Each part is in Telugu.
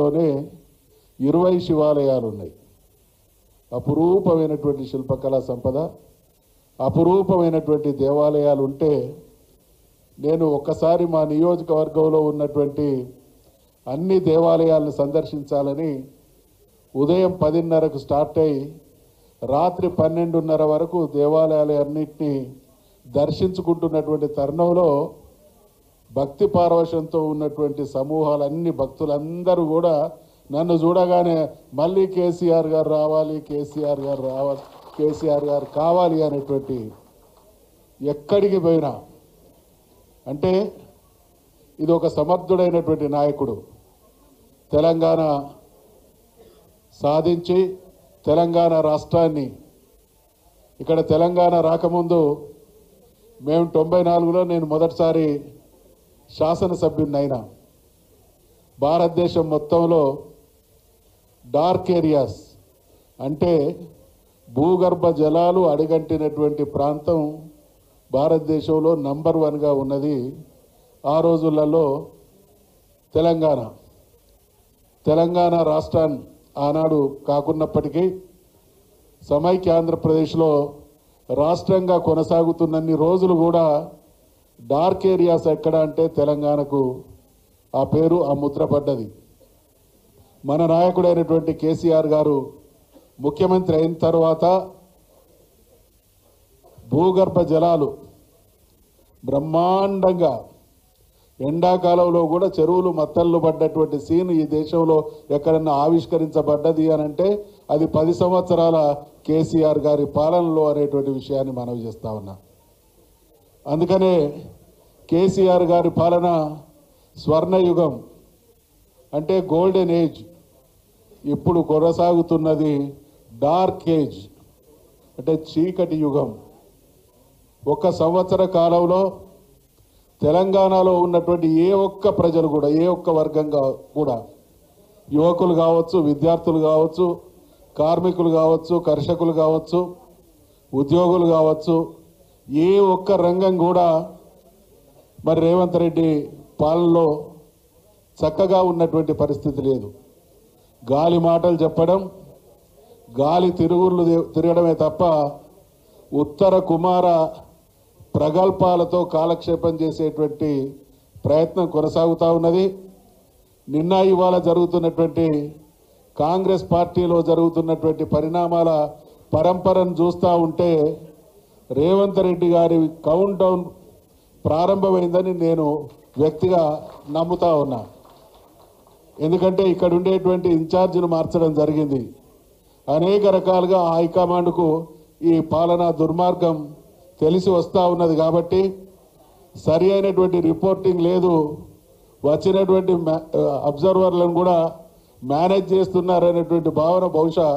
రాష్ట్రంలోనే 20 శివాలయాలు ఉన్నాయి. అపురూపమైనటువంటి శిల్పకళా సంపద, అపురూపమైనటువంటి దేవాలయాలు ఉంటే నేను ఒక్కసారి మా నియోజకవర్గంలో ఉన్నటువంటి అన్ని దేవాలయాలను సందర్శించాలని ఉదయం 10:30కు స్టార్ట్ అయ్యి రాత్రి 12:30 వరకు దేవాలయాలన్నింటినీ దర్శించుకుంటున్నటువంటి తరుణంలో భక్తి పారవశంతో ఉన్నటువంటి సమూహాలన్నీ భక్తులందరూ కూడా నన్ను చూడగానే మళ్ళీ కేసీఆర్ గారు రావాలి, కేసీఆర్ గారు రావాలి, కేసీఆర్ గారు కావాలి అనేటువంటి, ఎక్కడికి పోయినా అంటే ఇది ఒక సమర్థుడైనటువంటి నాయకుడు. తెలంగాణ సాధించి తెలంగాణ రాష్ట్రాన్ని, ఇక్కడ తెలంగాణ రాకముందు మేము 94లో నేను మొదటిసారి శాసనసభ్యునైనా. భారతదేశం మొత్తంలో డార్క్ ఏరియాస్ అంటే భూగర్భ జలాలు అడుగంటినటువంటి ప్రాంతం భారతదేశంలో నంబర్ 1గా ఉన్నది ఆ రోజులలో తెలంగాణ రాష్ట్రాన్ని ఆనాడు కాకున్నప్పటికీ సమైక్య ఆంధ్రప్రదేశ్లో రాష్ట్రంగా కొనసాగుతున్నన్ని రోజులు కూడా డార్క్ ఏరియాస్ ఎక్కడ అంటే తెలంగాణకు ఆ పేరు, ఆ ముద్ర పడ్డది. మన నాయకుడైనటువంటి కేసీఆర్ గారు ముఖ్యమంత్రి అయిన తర్వాత భూగర్భ జలాలు బ్రహ్మాండంగా, ఎండాకాలంలో కూడా చెరువులు మత్తళ్ళు పడ్డటువంటి సీన్ ఈ దేశంలో ఎక్కడన్నా ఆవిష్కరించబడ్డది అని అంటే అది 10 సంవత్సరాల కేసీఆర్ గారి పాలనలో అనేటువంటి విషయాన్ని మనవి చేస్తా ఉన్నా. అందుకనే కేసీఆర్ గారి పాలన స్వర్ణయుగం అంటే గోల్డెన్ ఏజ్. ఇప్పుడు కొనసాగుతున్నది డార్క్ ఏజ్ అంటే చీకటి యుగం. 1 సంవత్సర కాలంలో తెలంగాణలో ఉన్నటువంటి ఏ ఒక్క ప్రజలు కూడా, ఏ ఒక్క వర్గం కూడా, యువకులు కావచ్చు, విద్యార్థులు కావచ్చు, కార్మికులు కావచ్చు, కర్షకులు కావచ్చు, ఉద్యోగులు కావచ్చు, ఏ ఒక్క రంగం కూడా మరి రేవంత్ రెడ్డి పాలనలో చక్కగా ఉన్నటువంటి పరిస్థితి లేదు. గాలి మాటలు చెప్పడం, గాలి తిరగడమే తప్ప ఉత్తర కుమార ప్రగల్భాలతో కాలక్షేపం చేసేటువంటి ప్రయత్నం కొనసాగుతూ ఉన్నది. నిన్న ఇవాళ జరుగుతున్నటువంటి కాంగ్రెస్ పార్టీలో జరుగుతున్నటువంటి పరిణామాల పరంపరను చూస్తూ ఉంటే రేవంత్ రెడ్డి గారి కౌంట్ డౌన్ ప్రారంభమైందని నేను వ్యక్తిగా నమ్ముతా ఉన్నా. ఎందుకంటే ఇక్కడ ఉండేటువంటి ఇన్ఛార్జిను మార్చడం జరిగింది. అనేక రకాలుగా హైకమాండ్కు ఈ పాలనా దుర్మార్గం తెలిసి వస్తూ ఉన్నది కాబట్టి సరి అయినటువంటి రిపోర్టింగ్ లేదు. వచ్చినటువంటి అబ్జర్వర్లను కూడా మేనేజ్ చేస్తున్నారనేటువంటి భావన బహుశా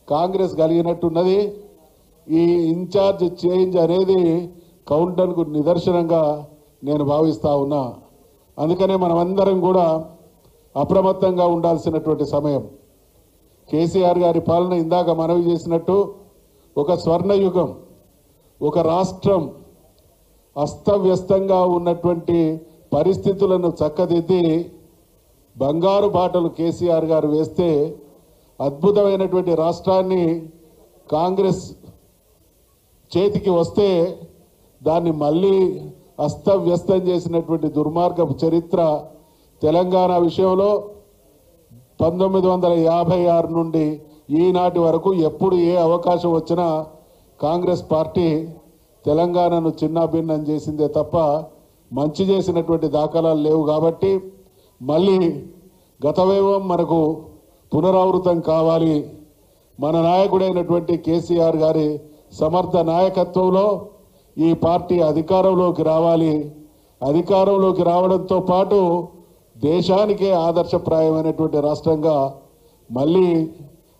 కాంగ్రెస్ కలిగినట్టున్నది. ఈ ఇన్ఛార్జ్ చేంజ్ అనేది కౌంటర్కు నిదర్శనంగా నేను భావిస్తూ ఉన్నా. అందుకనే మనమందరం కూడా అప్రమత్తంగా ఉండాల్సినటువంటి సమయం. కేసీఆర్ గారి పాలన ఇందాక మనవి చేసినట్టు ఒక స్వర్ణయుగం, ఒక రాష్ట్రం అస్తవ్యస్తంగా ఉన్నటువంటి పరిస్థితులను చక్కదిద్ది బంగారు బాటలు కేసీఆర్ గారు వేస్తే అద్భుతమైనటువంటి రాష్ట్రాన్ని కాంగ్రెస్ చేతికి వస్తే దాన్ని మళ్ళీ అస్తవ్యస్తం చేసినటువంటి దుర్మార్గపు చరిత్ర తెలంగాణ విషయంలో 1956 నుండి ఈనాటి వరకు ఎప్పుడు ఏ అవకాశం వచ్చినా కాంగ్రెస్ పార్టీ తెలంగాణను చిన్నాభిన్నం చేసిందే తప్ప మంచి చేసినటువంటి దాఖలాలు లేవు. కాబట్టి మళ్ళీ గతవైభవం మనకు పునరావృతం కావాలి. మన నాయకుడైనటువంటి కేసీఆర్ గారి సమర్థ నాయకత్వంలో ఈ పార్టీ అధికారంలోకి రావాలి. అధికారంలోకి రావడంతో పాటు దేశానికే ఆదర్శప్రాయమైనటువంటి రాష్ట్రంగా మళ్ళీ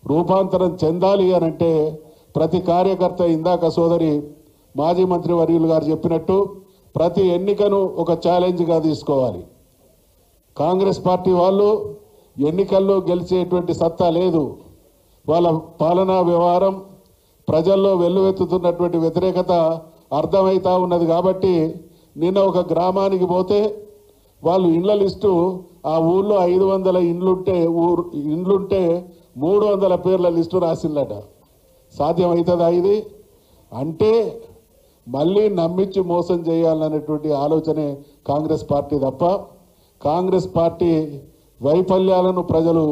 రూపాంతరం చెందాలి అనంటే ప్రతి కార్యకర్త, ఇందాక సోదరి మాజీ మంత్రి వర్యులు గారు చెప్పినట్టు, ప్రతి ఎన్నికను ఒక ఛాలెంజ్గా తీసుకోవాలి. కాంగ్రెస్ పార్టీ వాళ్ళు ఎన్నికల్లో గెలిచేటువంటి సత్తా లేదు. వాళ్ళ పాలనా వ్యవహారం ప్రజల్లో వెల్లువెత్తుతున్నటువంటి వ్యతిరేకత అర్థమవుతా ఉన్నది. కాబట్టి నిన్న ఒక గ్రామానికి పోతే వాళ్ళు ఇళ్ల లిస్టు ఆ ఊళ్ళో 500 ఇండ్లుంటే 300 పేర్ల లిస్టు రాసిందట. సాధ్యమవుతుందా ఇది? అంటే మళ్ళీ నమ్మించి మోసం చేయాలనేటువంటి ఆలోచనే కాంగ్రెస్ పార్టీ తప్ప, కాంగ్రెస్ పార్టీ వైఫల్యాలను ప్రజలు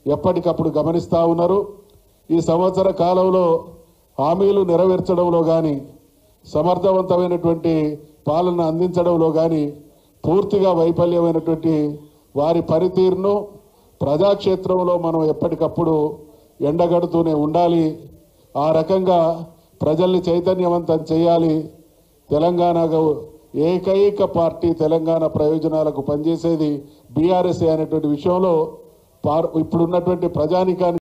ఎప్పటికప్పుడు గమనిస్తూ ఉన్నారు. ఈ సంవత్సర కాలంలో హామీలు నెరవేర్చడంలో కానీ, సమర్థవంతమైనటువంటి పాలన అందించడంలో కానీ పూర్తిగా వైఫల్యమైనటువంటి వారి పనితీరును ప్రజాక్షేత్రంలో మనం ఎప్పటికప్పుడు ఎండగడుతూనే ఉండాలి. ఆ రకంగా ప్రజల్ని చైతన్యవంతం చేయాలి. తెలంగాణకు ఏకైక పార్టీ తెలంగాణ ప్రయోజనాలకు పనిచేసేది బీఆర్ఎస్ అనేటువంటి విషయంలో ఇప్పుడున్నటువంటి ప్రజానికానికి